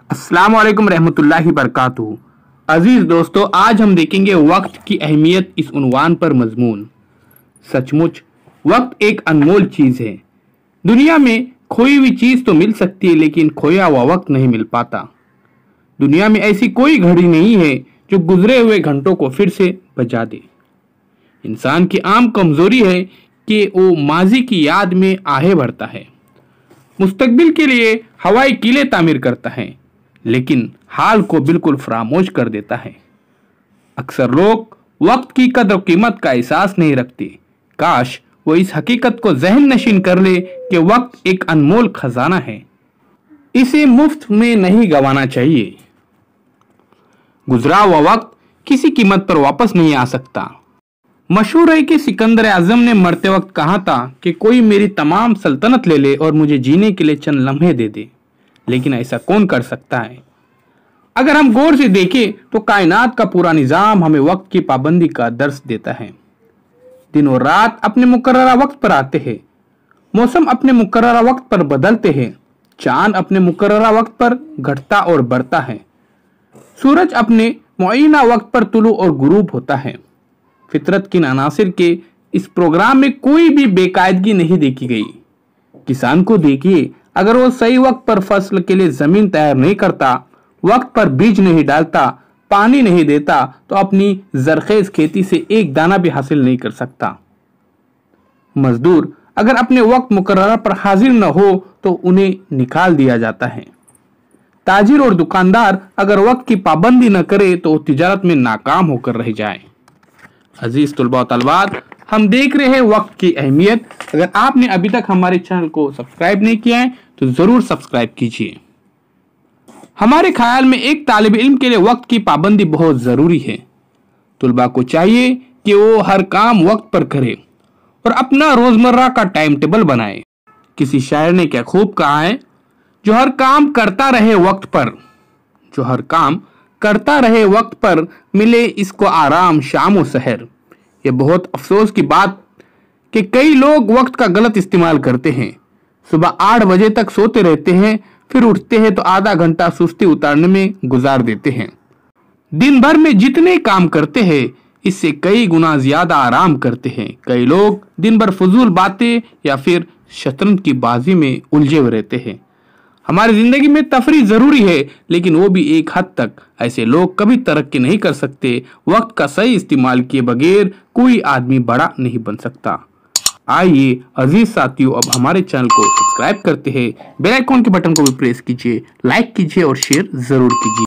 अस्सलाम वालेकुम रहमतुल्लाहि बरकातुहू। अजीज दोस्तों, आज हम देखेंगे वक्त की अहमियत इस उन्वान पर मजमून। सचमुच वक्त एक अनमोल चीज है। दुनिया में खोई हुई चीज तो मिल सकती है, लेकिन खोया हुआ वक्त नहीं मिल पाता। दुनिया में ऐसी कोई घड़ी नहीं है जो गुजरे हुए घंटों को फिर से बजा दे। इंसान की आम कमजोरी है कि वो माजी की याद में आहें भरता है, मुस्तकबिल के लिए हवाई किले तामीर करता है, लेकिन हाल को बिल्कुल फरामोश कर देता है। अक्सर लोग वक्त की कदर कीमत का एहसास नहीं रखते। काश वो इस हकीकत को जहन नशीन कर ले कि वक्त एक अनमोल खजाना है, इसे मुफ्त में नहीं गंवाना चाहिए। गुजरा हुआ वक्त किसी कीमत पर वापस नहीं आ सकता। मशहूर है कि सिकंदर आजम ने मरते वक्त कहा था कि कोई मेरी तमाम सल्तनत ले ले और मुझे जीने के लिए चंद लम्हे दे दे, लेकिन ऐसा कौन कर सकता है? अगर हम गौर से देखें तो कायनात का पूरा निजाम हमें वक्त की पाबंदी का दर्स देता है। दिन और रात अपने मुकर्ररा वक्त पर आते हैं, मौसम अपने मुकर्ररा वक्त पर बदलते हैं, चांद अपने मुकर्ररा वक्त पर घटता और बढ़ता है, सूरज अपने मुअय्यना वक्त पर तुलू और गुरूब होता है। फितरत की अनासिर के इस प्रोग्राम में कोई भी बेकायदगी नहीं देखी गई। किसान को देखिए, अगर वो सही वक्त पर फसल के लिए जमीन तैयार नहीं करता, वक्त पर बीज नहीं डालता, पानी नहीं देता, तो अपनी जरखेज खेती से एक दाना भी हासिल नहीं कर सकता। मजदूर अगर अपने वक्त मुकर्रर पर हाजिर न हो तो उन्हें निकाल दिया जाता है। ताजिर और दुकानदार अगर वक्त की पाबंदी न करे तो तिजारत में नाकाम होकर रह जाए। अजीज तुलबा व तलबात, हम देख रहे हैं वक्त की अहमियत। अगर आपने अभी तक हमारे चैनल को सब्सक्राइब नहीं किया है तो जरूर सब्सक्राइब कीजिए। हमारे ख्याल में एक तालिब इल्म के लिए वक्त की पाबंदी बहुत जरूरी है। तुलबा को चाहिए कि वो हर काम वक्त पर करे और अपना रोजमर्रा का टाइम टेबल बनाए। किसी शायर ने क्या खूब कहा है, जो हर काम करता रहे वक्त पर, जो हर काम करता रहे वक्त पर, मिले इसको आराम शाम व सहर। ये बहुत अफसोस की बात कि कई लोग वक्त का गलत इस्तेमाल करते हैं। सुबह 8 बजे तक सोते रहते हैं, फिर उठते हैं तो आधा घंटा सुस्ती उतारने में गुजार देते हैं। दिन भर में जितने काम करते हैं इससे कई गुना ज्यादा आराम करते हैं। कई लोग दिन भर फजूल बातें या फिर शतरंज की बाजी में उलझे हुए रहते हैं। हमारी जिंदगी में तफरीह जरूरी है, लेकिन वो भी एक हद तक। ऐसे लोग कभी तरक्की नहीं कर सकते। वक्त का सही इस्तेमाल किए बगैर कोई आदमी बड़ा नहीं बन सकता। आइए अजीज साथियों, अब हमारे चैनल को सब्सक्राइब करते हैं, बेल आइकॉन के बटन को भी प्रेस कीजिए, लाइक कीजिए और शेयर जरूर कीजिए।